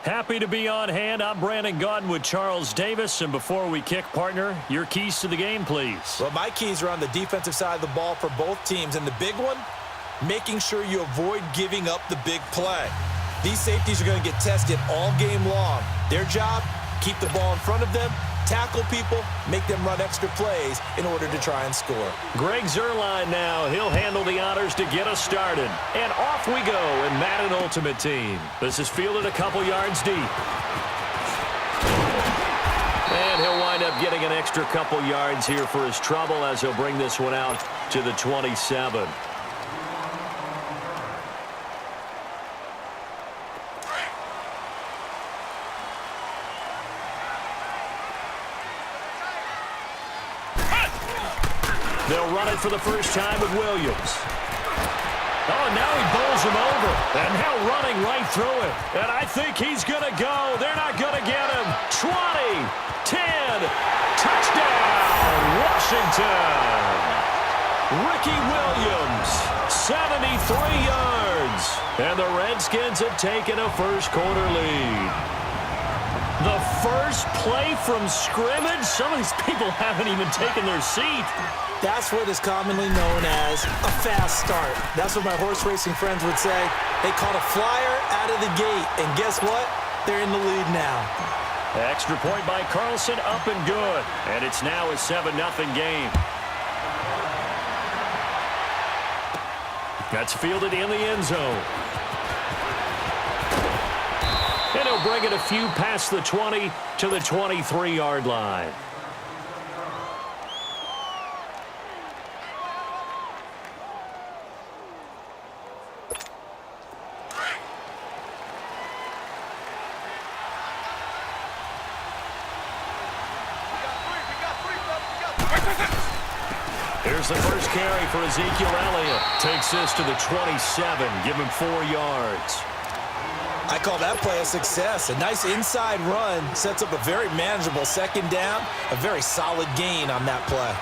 Happy to be on hand. I'm Brandon Gaudin with Charles Davis. And before we kick, partner, your keys to the game, please. Well, my keys are on the defensive side of the ball for both teams. And the big one, making sure you avoid giving up the big play. These safeties are going to get tested all game long. Their job, keep the ball in front of them, tackle people, make them run extra plays in order to try and score. Greg Zuerlein now. He'll handle the honors to get us started. And off we go in Madden Ultimate Team. This is fielded a couple yards deep. And he'll wind up getting an extra couple yards here for his trouble as he'll bring this one out to the 27. They'll run it for the first time with Williams. Oh, and now he bowls him over. And now running right through it. And I think he's going to go. They're not going to get him. 20, 10, touchdown, Washington. Ricky Williams, 73 yards. And the Redskins have taken a first-quarter lead. The first play from scrimmage? Some of these people haven't even taken their seat. That's what is commonly known as a fast start. That's what my horse racing friends would say. They caught a flyer out of the gate, and guess what? They're in the lead now. Extra point by Carlson, up and good. And it's now a 7-0 game. That's fielded in the end zone. And he'll bring it a few past the 20 to the 23-yard line. Here's the first carry for Ezekiel Elliott. Takes this to the 27. Give him 4 yards. I call that play a success. A nice inside run sets up a very manageable second down. A very solid gain on that play.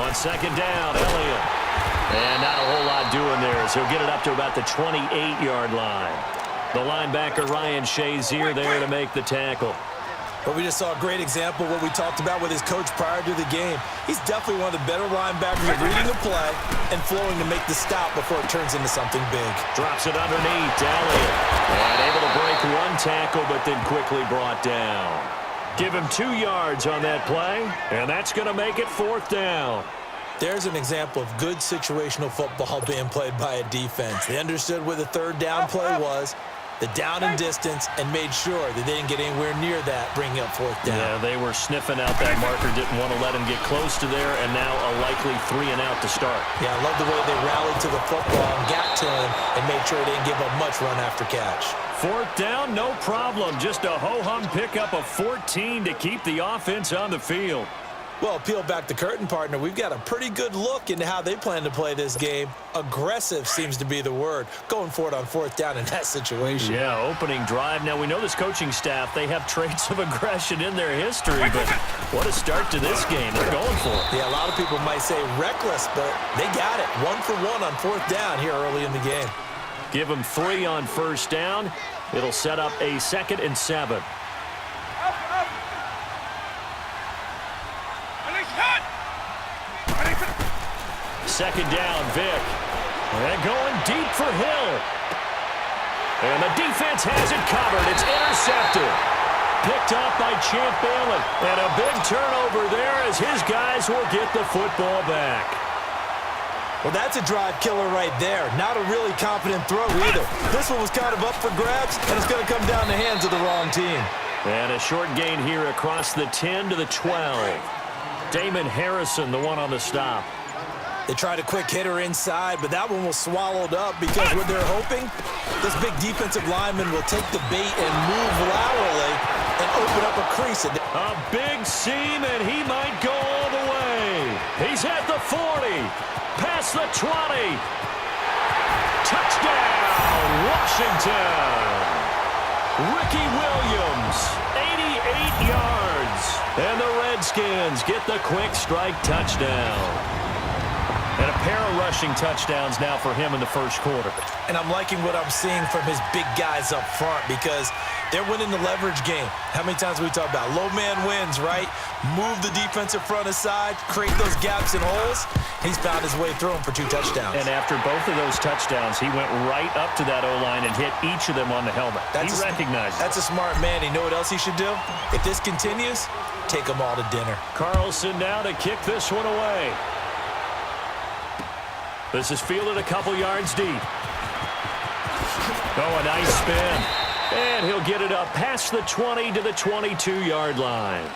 On second down, Elliott. And not a whole lot doing there as he'll get it up to about the 28-yard line. The linebacker Ryan Shazier there to make the tackle. But we just saw a great example of what we talked about with his coach prior to the game. He's definitely one of the better linebackers at reading the play and flowing to make the stop before it turns into something big. Drops it underneath, Elliott. And able to break one tackle, but then quickly brought down. Give him 2 yards on that play, and that's going to make it 4th down. There's an example of good situational football being played by a defense. They understood where the third down play was, the down and distance, and made sure that they didn't get anywhere near that, bringing up 4th down. Yeah, they were sniffing out that marker, didn't want to let him get close to there, and now a likely 3 and out to start. Yeah, I love the way they rallied to the football and got to him and made sure they didn't give up much run after catch. 4th down, no problem. Just a ho-hum pickup of 14 to keep the offense on the field. Well, peel back the curtain, partner. We've got a pretty good look into how they plan to play this game. Aggressive seems to be the word. Going for it on 4th down in that situation. Yeah, opening drive. Now, we know this coaching staff, they have traits of aggression in their history, but what a start to this game. They're going for it. Yeah, a lot of people might say reckless, but they got it. 1 for 1 on 4th down here early in the game. Give them 3 on 1st down. It'll set up a 2nd and 7. Second down, Vic. And going deep for Hill. And the defense has it covered. It's intercepted. Picked up by Champ Bailey. And a big turnover there as his guys will get the football back. Well, that's a drive killer right there. Not a really confident throw either. This one was kind of up for grabs, and it's going to come down the hands of the wrong team. And a short gain here across the 10 to the 12. Damon Harrison, the one on the stop. They tried a quick hitter inside, but that one was swallowed up because what they're hoping, this big defensive lineman will take the bait and move laterally and open up a crease. A big seam, and he might go all the way. He's at the 40, past the 20. Touchdown, Washington. Ricky Williams, 88 yards. And the Redskins get the quick strike touchdown. And a pair of rushing touchdowns now for him in the first quarter. And I'm liking what I'm seeing from his big guys up front because they're winning the leverage game. How many times have we talked about low man wins, right? Move the defensive front aside, create those gaps and holes. He's found his way through them for 2 touchdowns. And after both of those touchdowns, he went right up to that O-line and hit each of them on the helmet. He recognized it. That's a smart man. You know what else he should do? If this continues, take them all to dinner. Carlson now to kick this one away. This is fielded a couple yards deep. Oh, a nice spin. And he'll get it up past the 20 to the 22-yard line.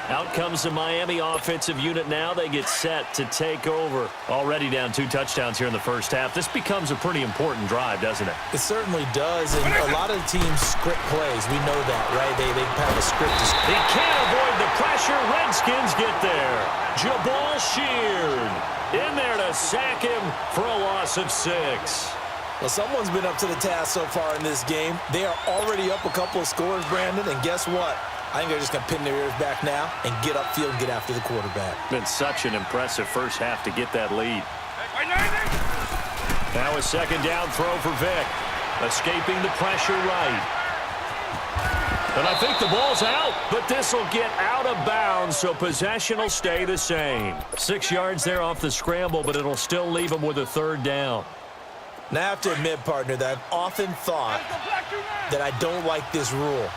Out comes the Miami offensive unit now. They get set to take over. Already down 2 touchdowns here in the first half. This becomes a pretty important drive, doesn't it? It certainly does, and a lot of the teams script plays. We know that, right? They have a script. He can't avoid the pressure. Redskins get there. Jabal Sheard in there to sack him for a loss of 6. Well, someone's been up to the task so far in this game. They are already up a couple of scores, Brandon, and guess what? I think they're just going to pin their ears back now and get upfield and get after the quarterback. Been such an impressive first half to get that lead. Now a second down throw for Vick. Escaping the pressure right. And I think the ball's out, but this will get out of bounds, so possession will stay the same. 6 yards there off the scramble, but it'll still leave them with a third down. Now, I have to admit, partner, that I've often thought that I don't like this rule,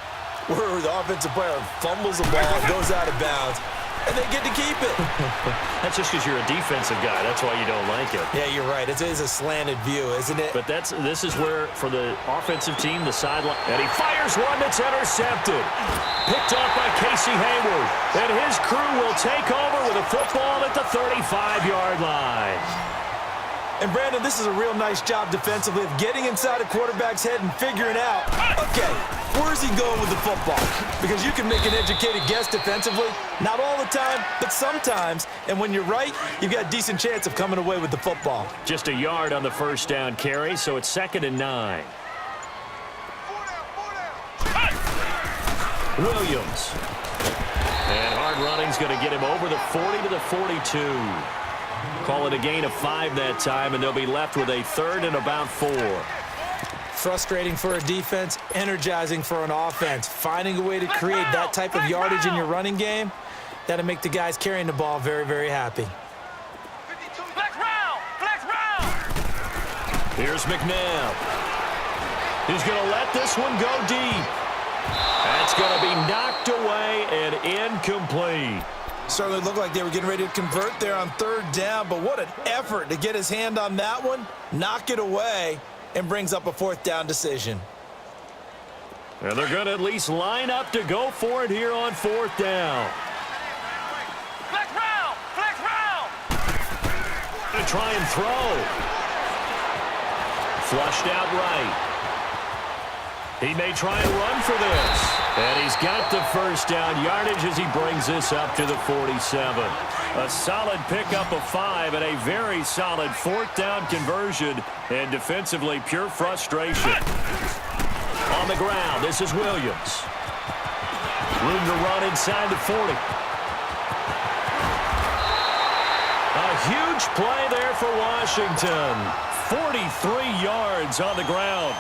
where the offensive player fumbles the ball, goes out of bounds, and they get to keep it. That's just because you're a defensive guy. That's why you don't like it. Yeah, you're right. It is a slanted view, isn't it? But this is where, for the offensive team, the sideline, and he fires one that's intercepted. Picked off by Casey Hayward. And his crew will take over with a football at the 35-yard line. And, Brandon, this is a real nice job defensively of getting inside a quarterback's head and figuring out, okay, where's he going with the football? Because you can make an educated guess defensively. Not all the time, but sometimes. And when you're right, you've got a decent chance of coming away with the football. Just a yard on the first down carry, so it's 2nd and 9. Williams. And hard running's going to get him over the 40 to the 42. Call it a gain of 5 that time, and they'll be left with a 3rd and about 4. Frustrating for a defense, energizing for an offense. Finding a way to create that type of yardage in your running game, that'll make the guys carrying the ball very, very happy. Here's McNabb. He's going to let this one go deep. That's going to be knocked away and incomplete. Certainly looked like they were getting ready to convert there on 3rd down, but what an effort to get his hand on that one, knock it away, and brings up a 4th down decision. And they're going to at least line up to go for it here on 4th down. Flex round! Going to try and throw. Flushed out right. He may try and run for this. And he's got the first down yardage as he brings this up to the 47. A solid pickup of 5 and a very solid 4th down conversion. And defensively, pure frustration. On the ground, this is Williams. Room to run inside the 40. A huge play there for Washington. 43 yards on the ground.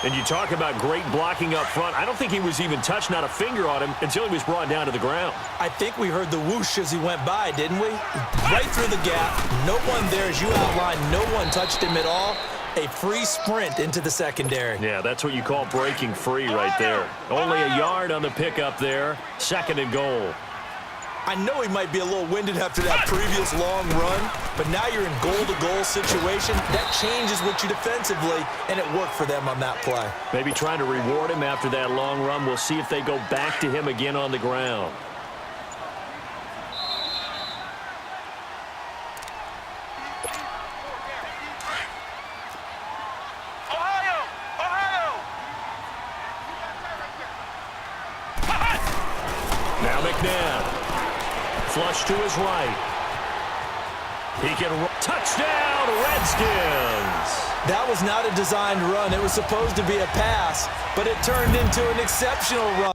And you talk about great blocking up front. I don't think he was even touched, not a finger on him, until he was brought down to the ground. I think we heard the whoosh as he went by, didn't we? Right through the gap. No one there, as you outlined. No one touched him at all. A free sprint into the secondary. Yeah, that's what you call breaking free right there. Only a yard on the pickup there. 2nd and goal. I know he might be a little winded after that previous long run, but now you're in goal-to-goal situation. That changes with you defensively, and it worked for them on that play. Maybe trying to reward him after that long run. We'll see if they go back to him again on the ground. Now McNabb. Flush to his right. He can touchdown, Redskins. That was not a designed run. It was supposed to be a pass, but it turned into an exceptional run.